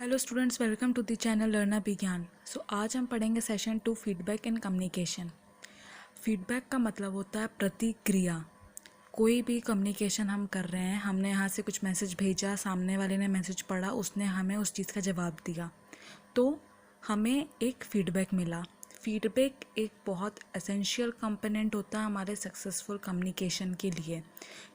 Hello students, welcome to the channel learner Vigyan. आज हम पढ़ेंगे session 2 feedback in communication. Feedback का मतलब होता है प्रतिक्रिया। कोई भी कम्युनिकेशन हम कर रहे हैं, हमने यहाँ से कुछ मैसेज भेजा, सामने वाले ने मैसेज पढ़ा, उसने हमें उस चीज़ का जवाब दिया, तो हमें एक फीडबैक मिला। फीडबैक एक बहुत एसेंशियल कंपोनेंट होता है हमारे सक्सेसफुल कम्युनिकेशन के लिए,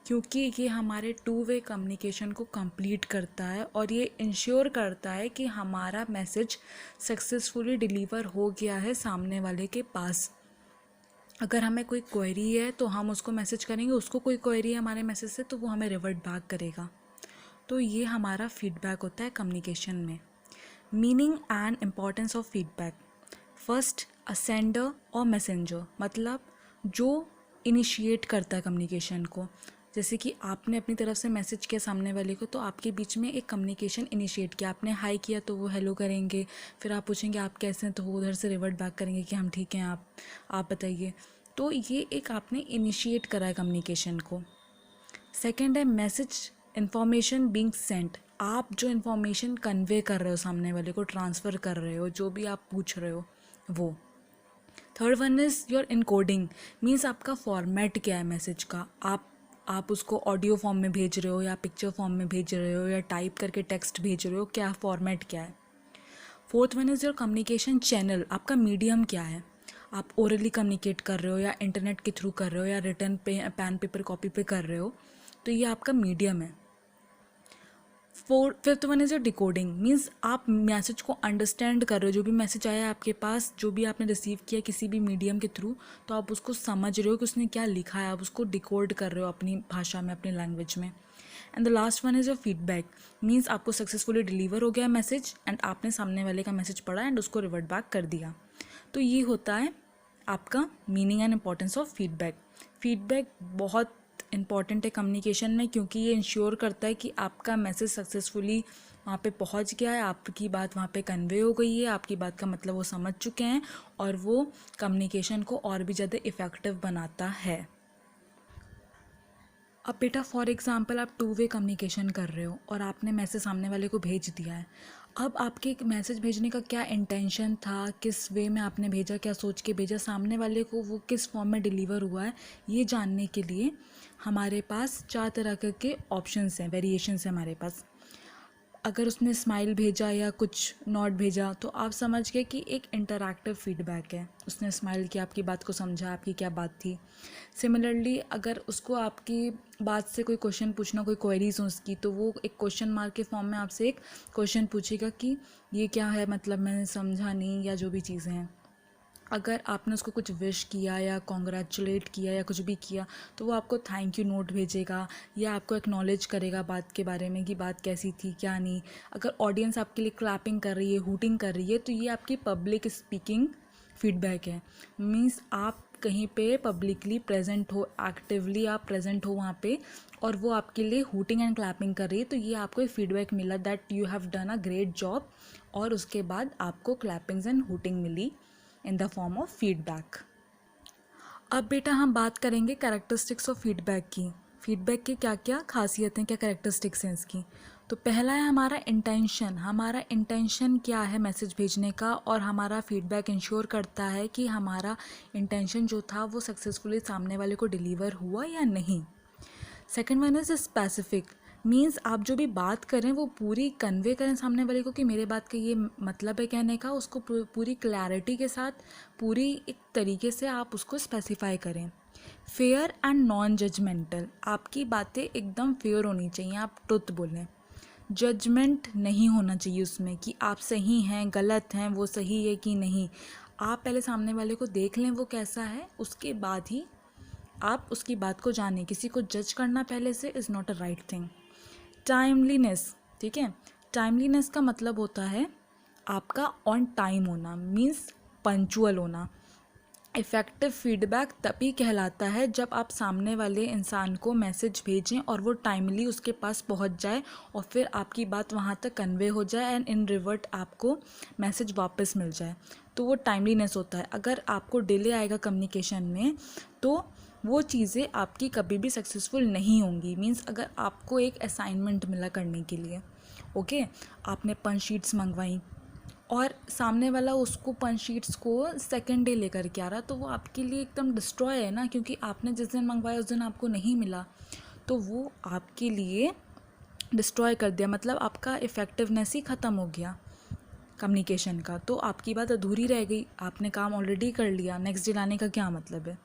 क्योंकि ये हमारे टू वे कम्युनिकेशन को कंप्लीट करता है और ये इंश्योर करता है कि हमारा मैसेज सक्सेसफुली डिलीवर हो गया है सामने वाले के पास। अगर हमें कोई क्वेरी है तो हम उसको मैसेज करेंगे, उसको कोई क्वेरी है हमारे मैसेज से तो वो हमें रिवर्ट बैक करेगा। तो ये हमारा फीडबैक होता है कम्युनिकेशन में। Meaning and importance of feedback. First, a sender और मैसेंजर, मतलब जो इनिशिएट करता है कम्युनिकेशन को। जैसे कि आपने अपनी तरफ से मैसेज किया सामने वाले को, तो आपके बीच में एक कम्युनिकेशन इनिशिएट किया। आपने हाई किया तो वो हेलो करेंगे, फिर आप पूछेंगे आप कैसे हैं, तो वो उधर से रिवर्ट बैक करेंगे कि हम ठीक हैं, आप बताइए। तो ये एक आपने इनिशिएट करा है कम्युनिकेशन को। सेकेंड है मैसेज इन्फॉर्मेशन बीइंग सेंट। आप जो इन्फॉर्मेशन कन्वे कर रहे हो, सामने वाले को ट्रांसफ़र कर रहे हो, जो भी आप पूछ रहे हो वो। Third one is your encoding, means आपका फॉर्मेट क्या है मैसेज का। आप उसको ऑडियो फॉर्म में भेज रहे हो या पिक्चर फॉर्म में भेज रहे हो या टाइप करके टेक्स्ट भेज रहे हो, क्या फॉर्मेट क्या है। Fourth one is your communication channel, आपका मीडियम क्या है। आप ओरली कम्युनिकेट कर रहे हो या इंटरनेट के थ्रू कर रहे हो या रिटर्न पे पेन पेपर कॉपी पे कर रहे हो, तो ये आपका मीडियम है। Fifth one is your decoding, means आप मैसेज को अंडरस्टैंड कर रहे हो। जो भी मैसेज आया है आपके पास, जो भी आपने रिसीव किया किसी भी मीडियम के थ्रू, तो आप उसको समझ रहे हो कि उसने क्या लिखा है, आप उसको डिकोड कर रहे हो अपनी भाषा में, अपनी लैंग्वेज में। And the last one is your feedback, means आपको सक्सेसफुली डिलीवर हो गया मैसेज एंड आपने सामने वाले का मैसेज पढ़ा एंड उसको रिवर्ट बैक कर दिया। तो ये होता है आपका meaning and importance of feedback. Feedback बहुत इंपॉर्टेंट है कम्युनिकेशन में, क्योंकि ये इंश्योर करता है कि आपका मैसेज सक्सेसफुली वहाँ पे पहुँच गया है, आपकी बात वहाँ पे कन्वे हो गई है, आपकी बात का मतलब वो समझ चुके हैं, और वो कम्युनिकेशन को और भी ज़्यादा इफ़ेक्टिव बनाता है। अब बेटा फॉर एग्ज़ाम्पल आप टू वे कम्युनिकेशन कर रहे हो और आपने मैसेज सामने वाले को भेज दिया है। अब आपके मैसेज भेजने का क्या इंटेंशन था, किस वे में आपने भेजा, क्या सोच के भेजा, सामने वाले को वो किस फॉर्म में डिलीवर हुआ है, ये जानने के लिए हमारे पास 4 तरह के ऑप्शंस हैं, वेरिएशंस हैं हमारे पास। अगर उसने स्माइल भेजा या कुछ नॉट भेजा, तो आप समझ गए कि एक इंटरैक्टिव फीडबैक है। उसने स्माइल किया, आपकी बात को समझा, आपकी क्या बात थी। सिमिलरली अगर उसको आपकी बात से कोई क्वेश्चन पूछना, कोई क्वेरीज हो उसकी, तो वो एक क्वेश्चन मार्क के फॉर्म में आपसे एक क्वेश्चन पूछेगा कि ये क्या है, मतलब मैंने समझा नहीं, या जो भी चीज़ें हैं। अगर आपने उसको कुछ विश किया या कॉन्ग्रेचुलेट किया या कुछ भी किया, तो वो आपको थैंक यू नोट भेजेगा या आपको एक्नॉलेज करेगा बात के बारे में कि बात कैसी थी, क्या नहीं। अगर ऑडियंस आपके लिए क्लैपिंग कर रही है, हूटिंग कर रही है, तो ये आपकी पब्लिक स्पीकिंग फीडबैक है। मीन्स आप कहीं पे पब्लिकली प्रेजेंट हो, एक्टिवली आप प्रेजेंट हो वहाँ पे, और वो आपके लिए हूटिंग एंड क्लैपिंग कर रही है, तो ये आपको एक फीडबैक मिला that you have done a great job, और उसके बाद आपको क्लैपिंग्स एंड हूटिंग मिली in the form of feedback. अब बेटा हम बात करेंगे कैरेक्टरिस्टिक्स ऑफ फीडबैक की। फीडबैक की क्या क्या खासियतें, क्या कैरेक्टरिस्टिक्स हैं इसकी। तो पहला है हमारा इंटेंशन। हमारा इंटेंशन क्या है मैसेज भेजने का, और हमारा फीडबैक इंश्योर करता है कि हमारा इंटेंशन जो था वो सक्सेसफुली सामने वाले को डिलीवर हुआ या नहीं। Second one is specific, means आप जो भी बात करें वो पूरी कन्वे करें सामने वाले को कि मेरे बात का ये मतलब है कहने का, उसको पूरी क्लैरिटी के साथ, पूरी एक तरीके से आप उसको स्पेसिफाई करें। फेयर एंड नॉन जजमेंटल, आपकी बातें एकदम फेयर होनी चाहिए, आप ट्रुथ बोलें। जजमेंट नहीं होना चाहिए उसमें कि आप सही हैं गलत हैं, वो सही है कि नहीं। आप पहले सामने वाले को देख लें वो कैसा है, उसके बाद ही आप उसकी बात को जानें। किसी को जज करना पहले से is not a right thing. Timeliness, ठीक है। टाइमलीनेस का मतलब होता है आपका ऑन टाइम होना, मीन्स पंचुअल होना। इफ़ेक्टिव फीडबैक तभी कहलाता है जब आप सामने वाले इंसान को मैसेज भेजें और वो टाइमली उसके पास पहुंच जाए, और फिर आपकी बात वहां तक कन्वे हो जाए एंड इन रिवर्ट आपको मैसेज वापस मिल जाए, तो वो टाइमलीनेस होता है। अगर आपको डिले आएगा कम्युनिकेशन में, तो वो चीज़ें आपकी कभी भी सक्सेसफुल नहीं होंगी। मीन्स अगर आपको एक असाइनमेंट मिला करने के लिए ओके, आपने पंच शीट्स मंगवाई और सामने वाला उसको पंच शीट्स को सेकेंड डे लेकर के आ रहा, तो वो आपके लिए एकदम डिस्ट्रॉय है ना, क्योंकि आपने जिस दिन मंगवाया उस दिन आपको नहीं मिला, तो वो आपके लिए डिस्ट्रॉय कर दिया, मतलब आपका इफ़ेक्टिवनेस ही ख़त्म हो गया कम्युनिकेशन का। तो आपकी बात अधूरी रह गई, आपने काम ऑलरेडी कर लिया, नेक्स्ट डे लाने का क्या मतलब है।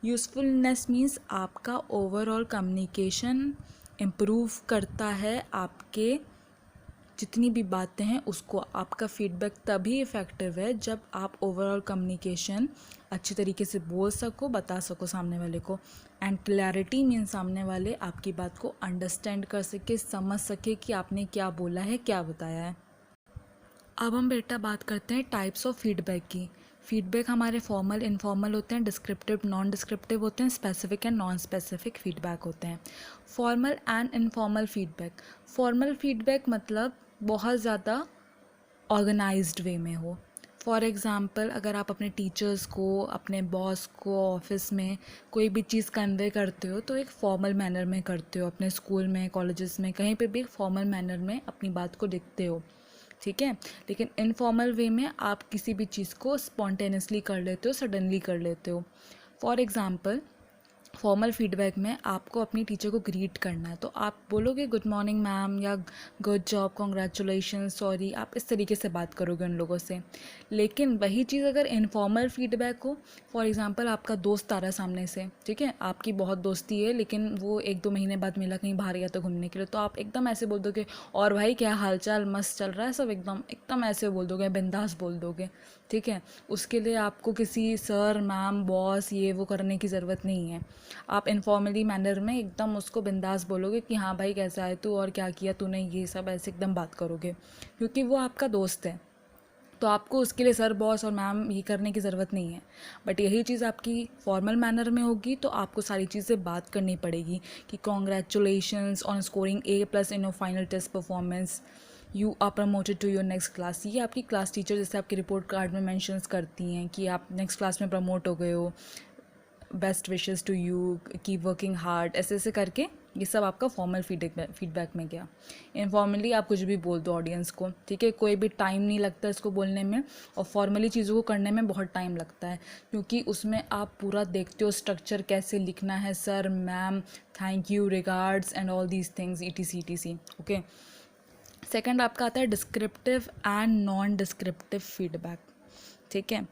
यूज़फुलनेस मीन्स आपका ओवरऑल कम्युनिकेशन इम्प्रूव करता है, आपके जितनी भी बातें हैं उसको, आपका फीडबैक तभी इफ़ेक्टिव है जब आप ओवरऑल कम्युनिकेशन अच्छी तरीके से बोल सको, बता सको सामने वाले को। एंड क्लैरिटी मीन सामने वाले आपकी बात को अंडरस्टैंड कर सके, समझ सके कि आपने क्या बोला है, क्या बताया है। अब हम बेटा बात करते हैं टाइप्स ऑफ फीडबैक की। फीडबैक हमारे फॉर्मल, इनफॉर्मल होते हैं, डिस्क्रिप्टिव, नॉन डिस्क्रिप्टिव होते हैं, specific and non specific feedback होते हैं। Formal and informal feedback. Formal feedback मतलब बहुत ज़्यादा ऑर्गेनाइज्ड वे में हो। फॉर एग्ज़ाम्पल, अगर आप अपने टीचर्स को, अपने बॉस को ऑफिस में कोई भी चीज़ कन्वे करते हो तो एक फॉर्मल मैनर में करते हो, अपने स्कूल में, कॉलेजेस में, कहीं पे भी एक फॉर्मल मैनर में अपनी बात को लिखते हो, ठीक है। लेकिन इनफॉर्मल वे में आप किसी भी चीज़ को स्पॉन्टेनियसली कर लेते हो, सडनली कर लेते हो। फॉर एग्ज़ाम्पल, फॉर्मल फीडबैक में आपको अपनी टीचर को ग्रीट करना है, तो आप बोलोगे गुड मॉर्निंग मैम, या गुड जॉब, कॉन्ग्रेचुलेशन, सॉरी, आप इस तरीके से बात करोगे उन लोगों से। लेकिन वही चीज़ अगर इनफॉर्मल फीडबैक हो, फॉर एग्जांपल आपका दोस्त आ रहा है सामने से, ठीक है, आपकी बहुत दोस्ती है लेकिन वो 1-2 महीने बाद मिला कहीं बाहर गया तो घूमने के लिए, तो आप एकदम ऐसे बोल दोगे, और भाई क्या हाल चाल, मस्त चल रहा है सब, एकदम एकदम ऐसे बोल दोगे, बिंदास बोल दोगे, ठीक है। उसके लिए आपको किसी सर, मैम, बॉस ये वो करने की ज़रूरत नहीं है। आप इनफॉर्मली मैनर में एकदम उसको बिंदास बोलोगे कि हाँ भाई कैसा है तू, और क्या किया तूने, ये सब ऐसे एकदम बात करोगे, क्योंकि वो आपका दोस्त है, तो आपको उसके लिए सर, बॉस और मैम ये करने की ज़रूरत नहीं है। बट यही चीज़ आपकी फॉर्मल मैनर में होगी तो आपको सारी चीज़ें बात करनी पड़ेगी कि congratulations on scoring A+ in your final test performance, you are promoted to your next class. ये आपकी क्लास टीचर जैसे आपके रिपोर्ट कार्ड में मेंशंस करती हैं कि आप नेक्स्ट क्लास में प्रमोट हो गए हो, best wishes to you, keep working hard, ऐसे ऐसे करके ये सब आपका फॉर्मल फीडबैक में गया। इनफॉर्मली आप कुछ भी बोल दो ऑडियंस को, ठीक है, कोई भी टाइम नहीं लगता इसको बोलने में, और फॉर्मली चीज़ों को करने में बहुत टाइम लगता है, क्योंकि उसमें आप पूरा देखते हो स्ट्रक्चर कैसे लिखना है, sir, ma'am, thank you, regards and all these things, ETC okay. Second आपका आता है descriptive and non descriptive feedback, ठीक है।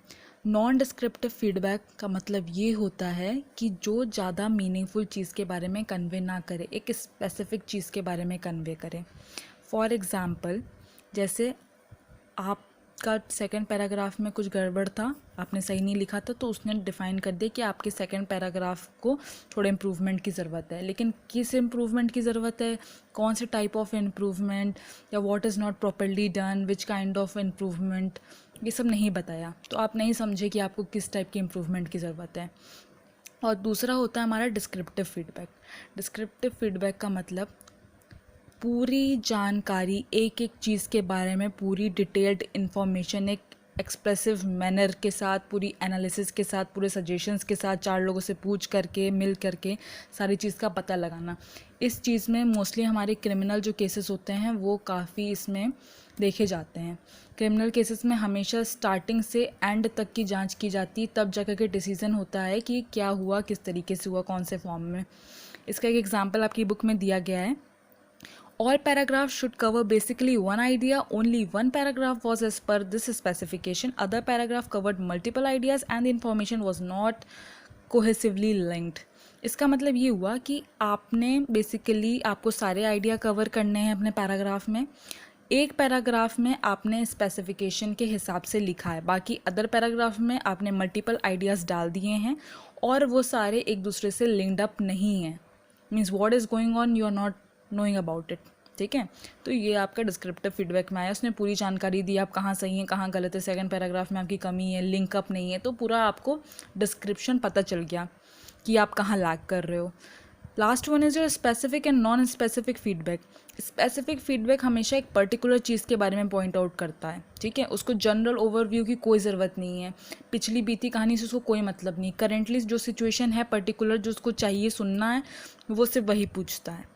नॉन डिस्क्रिप्टिव फीडबैक का मतलब ये होता है कि जो ज़्यादा मीनिंगफुल चीज़ के बारे में कन्वे ना करे, एक स्पेसिफिक चीज़ के बारे में कन्वे करे। फॉर एग्ज़ाम्पल, जैसे आपका सेकंड पैराग्राफ में कुछ गड़बड़ था, आपने सही नहीं लिखा था, तो उसने डिफ़ाइन कर दिया कि आपके सेकंड पैराग्राफ को थोड़े इम्प्रूवमेंट की ज़रूरत है। लेकिन किस इम्प्रूवमेंट की ज़रूरत है, कौन से टाइप ऑफ इम्प्रूवमेंट, या what is not properly done, which kind of improvement, ये सब नहीं बताया, तो आप नहीं समझे कि आपको किस टाइप की इम्प्रूवमेंट की ज़रूरत है। और दूसरा होता है हमारा डिस्क्रिप्टिव फीडबैक। डिस्क्रिप्टिव फीडबैक का मतलब पूरी जानकारी, एक एक चीज़ के बारे में पूरी डिटेल्ड इन्फॉर्मेशन एक एक्सप्रेसिव मैनर के साथ, पूरी एनालिसिस के साथ, पूरे सजेशंस के साथ, 4 लोगों से पूछ करके, मिल करके सारी चीज़ का पता लगाना। इस चीज़ में मोस्टली हमारे क्रिमिनल जो केसेस होते हैं वो काफ़ी इसमें देखे जाते हैं। क्रिमिनल केसेस में हमेशा स्टार्टिंग से एंड तक की जांच की जाती है, तब जाकर के डिसीजन होता है कि क्या हुआ, किस तरीके से हुआ, कौन से फॉर्म में। इसका एक एग्जांपल आपकी बुक में दिया गया है। All paragraphs should cover basically one idea. Only one paragraph was as per this specification. Other paragraph covered multiple ideas and the information was not cohesively linked. इसका मतलब ये हुआ कि आपने बेसिकली, आपको सारे आइडिया कवर करने हैं अपने पैराग्राफ में। एक पैराग्राफ में आपने स्पेसिफिकेशन के हिसाब से लिखा है, बाकी अदर पैराग्राफ में आपने मल्टीपल आइडियाज़ डाल दिए हैं और वो सारे एक दूसरे से लिंक्ड अप नहीं हैं। Means what is going on, you are not knowing about it, ठीक है। तो ये आपका डिस्क्रिप्टिव फीडबैक में आया, उसने पूरी जानकारी दी, आप कहाँ सही हैं, कहाँ गलत है, सेकंड पैराग्राफ में आपकी कमी है, लिंकअप नहीं है, तो पूरा आपको डिस्क्रिप्शन पता चल गया कि आप कहाँ लैग कर रहे हो। Last one is your specific and non specific feedback. Specific feedback हमेशा एक पर्टिकुलर चीज़ के बारे में पॉइंट आउट करता है, ठीक है, उसको जनरल ओवरव्यू की कोई ज़रूरत नहीं है, पिछली बीती कहानी से उसको कोई मतलब नहीं, करेंटली जो सिचुएशन है पर्टिकुलर जो उसको चाहिए सुनना है वो सिर्फ वही पूछता है।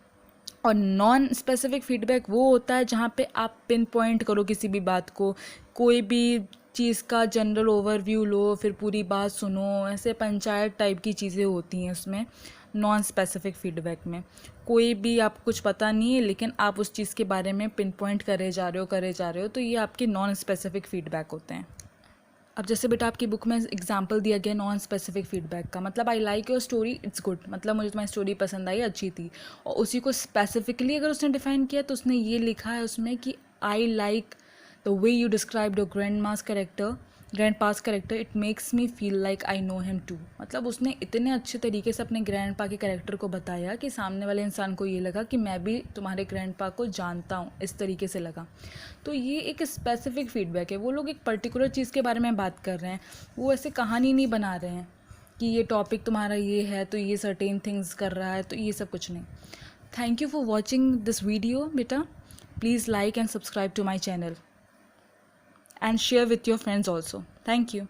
और नॉन स्पेसिफिक फीडबैक वो होता है जहाँ पे आप पिन पॉइंट करो किसी भी बात को, कोई भी चीज़ का जनरल ओवरव्यू लो, फिर पूरी बात सुनो, ऐसे पंचायत टाइप की चीज़ें होती हैं उसमें। नॉन स्पेसिफिक फीडबैक में कोई भी आपको कुछ पता नहीं है लेकिन आप उस चीज़ के बारे में पिन पॉइंट करे जा रहे हो, तो ये आपके नॉन स्पेसिफिक फीडबैक होते हैं। अब जैसे बेटा आपकी बुक में एग्जांपल दिया गया नॉन स्पेसिफिक फीडबैक का, मतलब I like your story it's good, मतलब मुझे तुम्हारी स्टोरी पसंद आई, अच्छी थी। और उसी को स्पेसिफिकली अगर उसने डिफाइन किया तो उसने ये लिखा है उसमें कि I like the way you describe your grandpa's character, it makes me feel like I know him too. मतलब उसने इतने अच्छे तरीके से अपने ग्रैंड पा के कैरेक्टर को बताया कि सामने वाले इंसान को ये लगा कि मैं भी तुम्हारे ग्रैंड पा को जानता हूँ, इस तरीके से लगा। तो ये एक स्पेसिफिक फीडबैक है। वो लोग एक पर्टिकुलर चीज़ के बारे में बात कर रहे हैं, वो ऐसे कहानी नहीं बना रहे हैं कि ये टॉपिक तुम्हारा ये है तो ये सर्टेन थिंग्स कर रहा है, तो ये सब कुछ नहीं। Thank you for watching this video बेटा। Please like and subscribe to my channel and share with your friends also. Thank you.